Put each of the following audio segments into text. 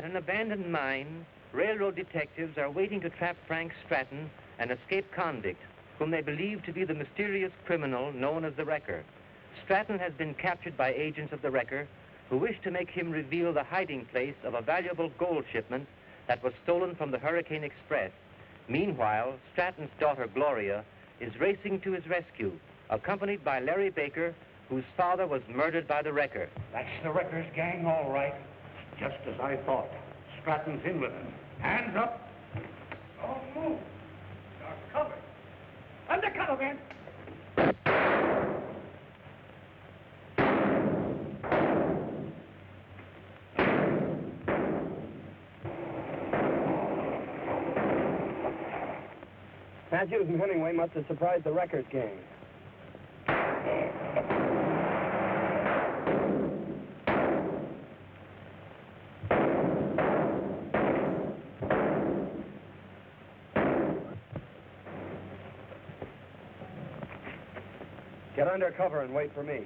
an abandoned mine, railroad detectives are waiting to trap Frank Stratton, an escaped convict, whom they believe to be the mysterious criminal known as the Wrecker. Stratton has been captured by agents of the Wrecker, who wish to make him reveal the hiding place of a valuable gold shipment that was stolen from the Hurricane Express. Meanwhile, Stratton's daughter, Gloria, is racing to his rescue, accompanied by Larry Baker, whose father was murdered by the Wrecker. That's the Wrecker's gang, all right. Just as I thought. Stratton's in with them. Hands up. Don't move. You're covered. Undercover, man. Matthews and Hemingway must have surprised the Wrecker's gang. Get under cover and wait for me.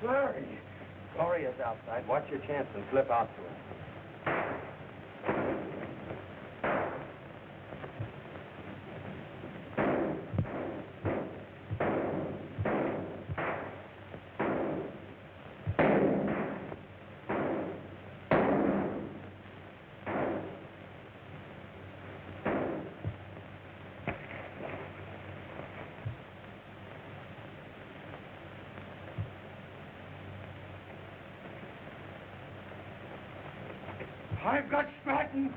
Larry. Gloria's outside. Watch your chance and slip out to her. I've got Stratton.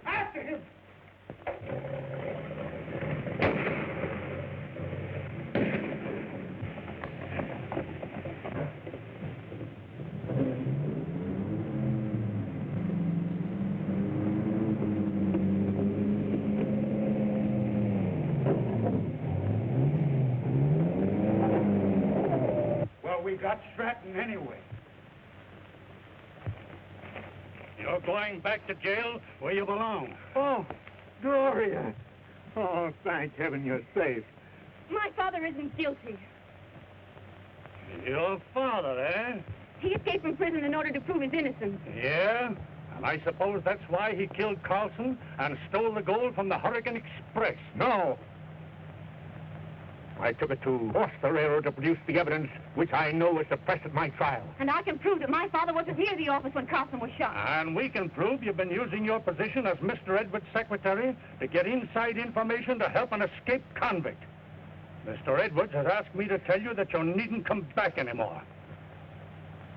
After him. We got Stratton anyway. You're going back to jail where you belong. Oh, Gloria. Oh, thank heaven you're safe. My father isn't guilty. Your father, eh? He escaped from prison in order to prove his innocence. Yeah? And I suppose that's why he killed Carlson and stole the gold from the Hurricane Express. No. I took it to force the railroad to produce the evidence which I know was suppressed at my trial. And I can prove that my father wasn't near the office when Carlson was shot. And we can prove you've been using your position as Mr. Edwards' secretary to get inside information to help an escaped convict. Mr. Edwards has asked me to tell you that you needn't come back anymore.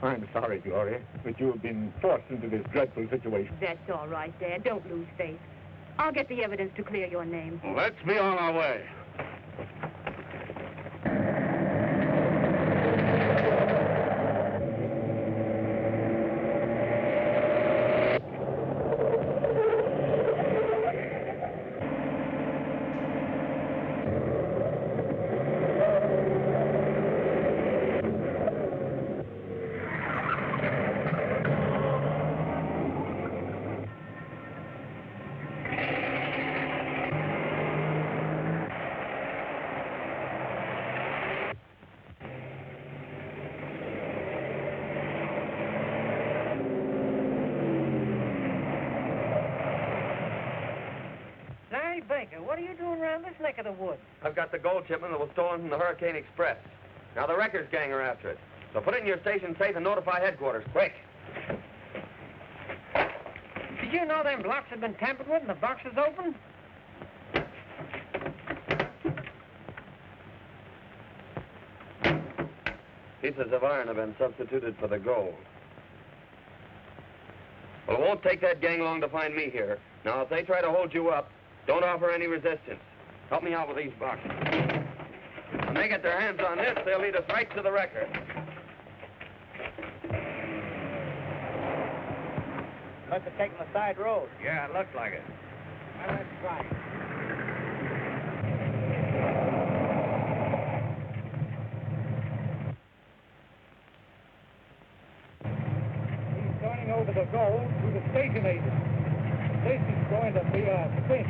I'm sorry, Gloria, but you have been forced into this dreadful situation. That's all right, Dad. Don't lose faith. I'll get the evidence to clear your name. Let's be on our way. Baker, what are you doing around this neck of the woods? I've got the gold shipment that was stolen from the Hurricane Express. Now the Wrecker's gang are after it. So put it in your station safe and notify headquarters, quick. Did you know them blocks had been tampered with and the box is open? Pieces of iron have been substituted for the gold. Well, it won't take that gang long to find me here. Now, if they try to hold you up, don't offer any resistance. Help me out with these boxes. When they get their hands on this, they'll lead us right to the Wrecker. Must have taken the side road. Yeah, it looks like it. Well, let's try it. handing over the gold to the station agent. This is going to be a cinch.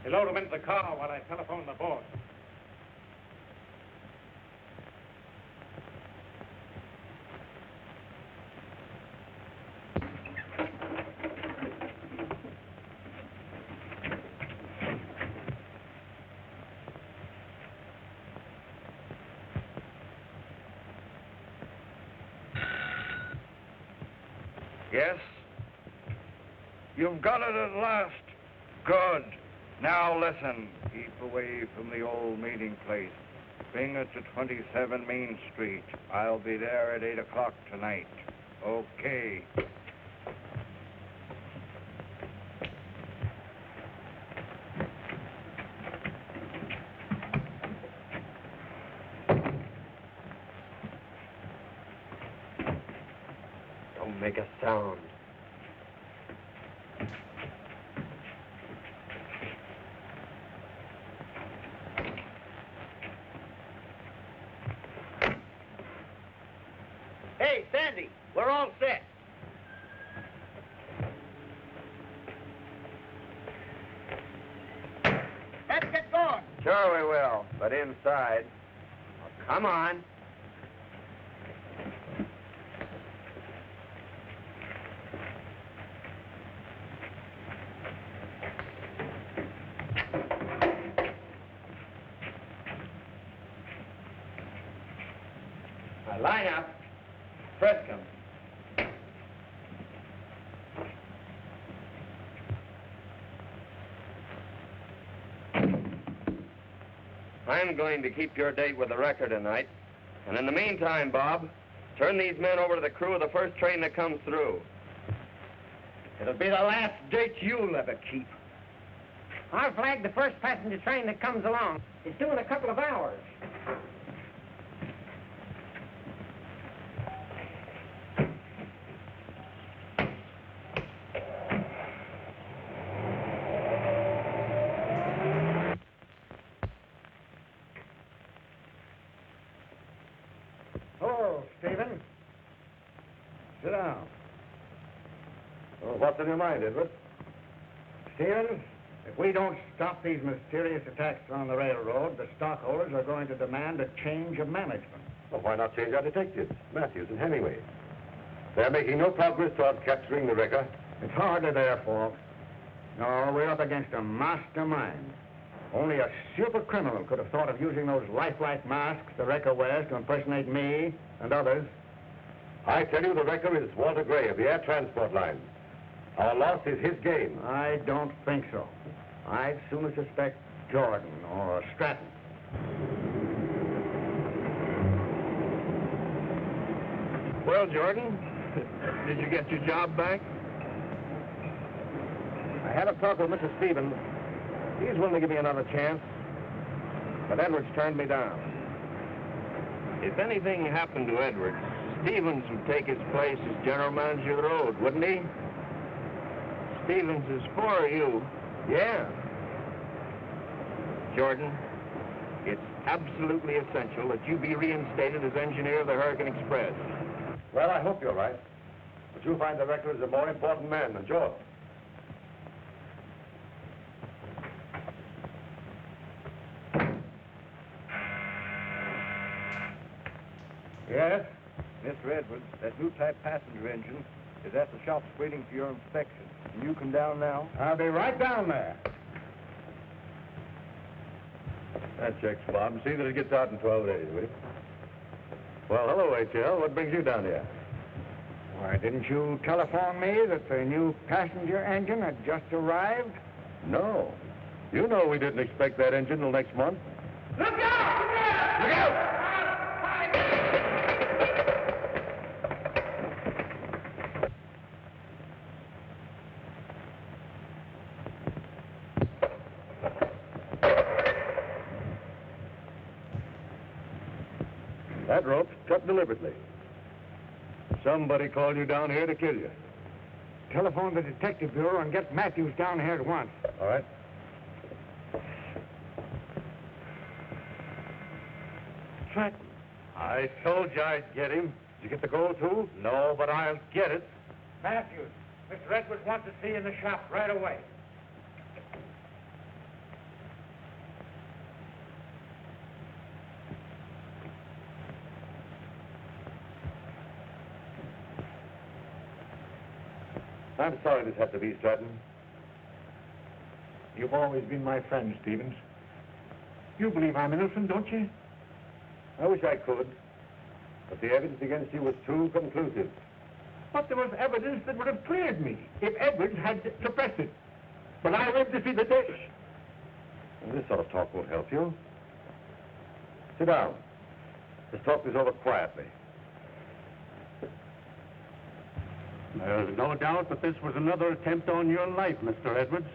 You load him into the car while I telephone the boss. Yes? You've got it at last. Good. Now listen. Keep away from the old meeting place. Bring it to 27 Main Street. I'll be there at 8 o'clock tonight. Okay. Don't make a sound. Hey, Sandy, we're all set. Let's get going. Sure we will, but inside. Oh, come on. Now line up. Fresco. I'm going to keep your date with the Wrecker tonight. And in the meantime, Bob, turn these men over to the crew of the first train that comes through. It'll be the last date you'll ever keep. I'll flag the first passenger train that comes along. It's due in a couple of hours. Hello, Stephen. Sit down. Well, what's on your mind, Edward? Stephen, if we don't stop these mysterious attacks on the railroad, the stockholders are going to demand a change of management. Well, why not change our detectives, Matthews and Hemingway? They're making no progress toward capturing the Wrecker. It's hardly their fault. No, we're up against a mastermind. Only a super criminal could have thought of using those lifelike masks the Wrecker wears to impersonate me and others. I tell you, the Wrecker is Walter Gray of the Air Transport Line. Our loss is his gain. I don't think so. I'd sooner suspect Jordan or Stratton. Well, Jordan, did you get your job back? I had a talk with Mr. Stevens. He's willing to give me another chance. But Edwards turned me down. If anything happened to Edwards, Stevens would take his place as general manager of the road, wouldn't he? Stevens is for you. Yeah. Jordan, it's absolutely essential that you be reinstated as engineer of the Hurricane Express. Well, I hope you're right. But you'll find the Wrecker is a more important man than George. Yes? Mr. Edwards, that new type passenger engine is at the shops waiting for your inspection. Can you come down now? I'll be right down there. That checks, Bob. See that it gets out in 12 days, will you? Well, hello, HL. What brings you down here? Why, didn't you telephone me that the new passenger engine had just arrived? No. You know we didn't expect that engine till next month. Look out! That rope's cut deliberately. Somebody called you down here to kill you. Telephone the detective bureau and get Matthews down here at once. All right. Stratton. I told you I'd get him. Did you get the gold, too? No, but I'll get it. Matthews, Mr. Edwards wants to see you in the shop right away. I'm sorry this had to be, Stratton. You've always been my friend, Stevens. You believe I'm innocent, don't you? I wish I could. But the evidence against you was too conclusive. But there was evidence that would have cleared me if Edwards had suppressed it. But I lived to see the dish. Well, this sort of talk won't help you. Sit down. Let's talk this over quietly. There's no doubt that this was another attempt on your life, Mr. Edwards.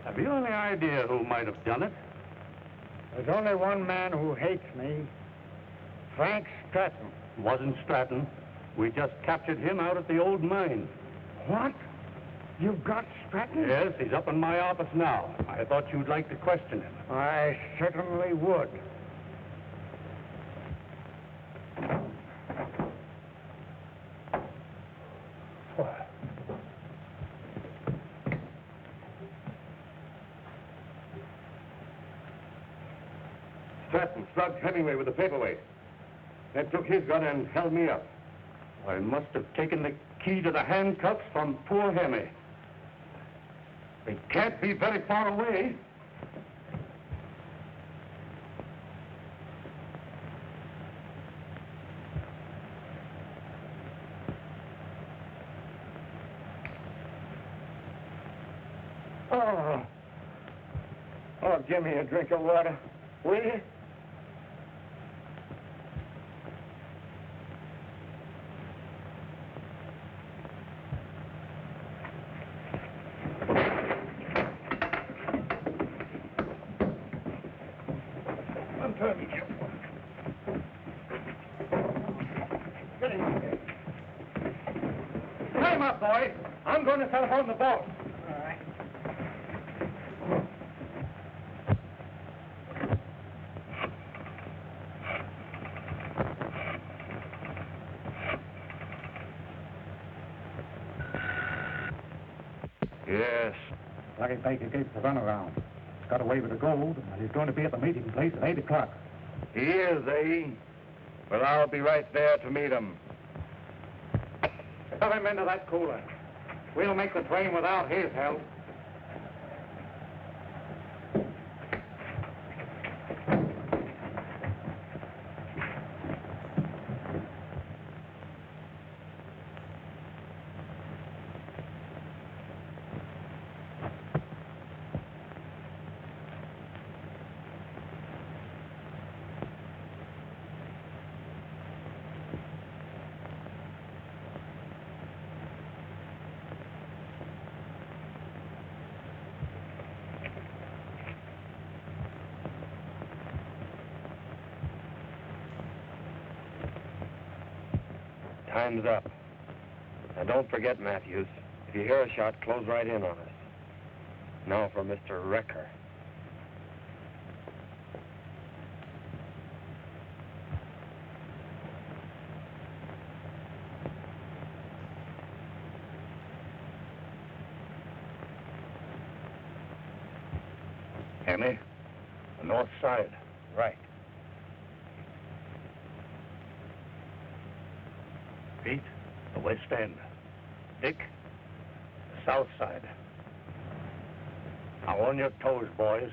Have you any idea who might have done it? There's only one man who hates me. Frank Stratton. Wasn't Stratton. We just captured him out at the old mine. What? You've got Stratton? Yes, he's up in my office now. I thought you'd like to question him. I certainly would. Stratton slugged Hemingway with the paperweight. Then took his gun and held me up. I must have taken the key to the handcuffs from poor Hemmy. It can't be very far away. Oh, give me a drink of water, will you? Unturn me, Jim. Get him. Time up, boy. I'm going to telephone the boss. All right. Yes. Lucky Baker gave the runaround. He's got away with the gold, and he's going to be at the meeting place at 8 o'clock. He is, eh? Well, I'll be right there to meet him. Put him into that cooler. We'll make the train without his help. Time's up. Now, don't forget, Matthews. If you hear a shot, close right in on us. Now for Mr. Wrecker. Hemmy, the north side. Right. Pete, the west end. Dick, the south side. Now on your toes, boys.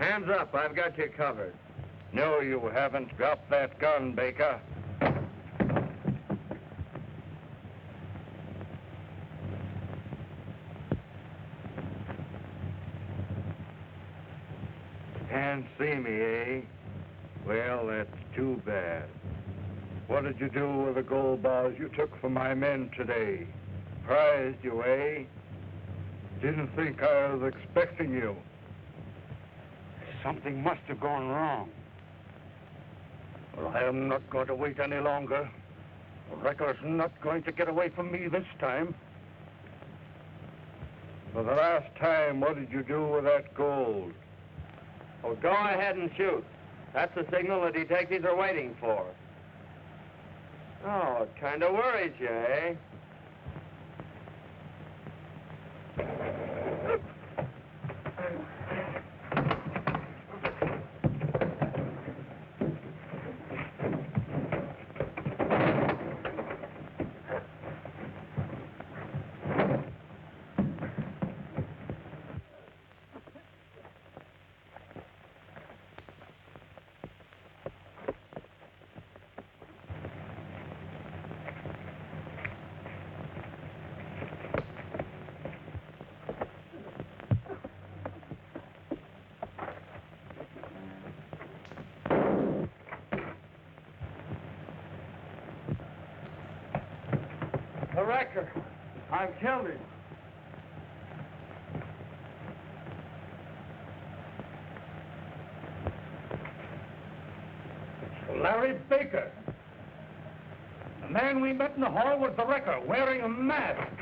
Hands up. I've got you covered. No, you haven't. Drop that gun, Baker. Can't see me, eh? Well, that's too bad. What did you do with the gold bars you took from my men today? Prized you, eh? Didn't think I was expecting you. Something must have gone wrong. Well, I am not going to wait any longer. The wrecker's not going to get away from me this time. For the last time, what did you do with that gold? Well, go ahead and shoot. That's the signal the detectives are waiting for. Oh, it kind of worries you, eh? The wrecker. I've killed him. Larry Baker. The man we met in the hall was the wrecker, wearing a mask.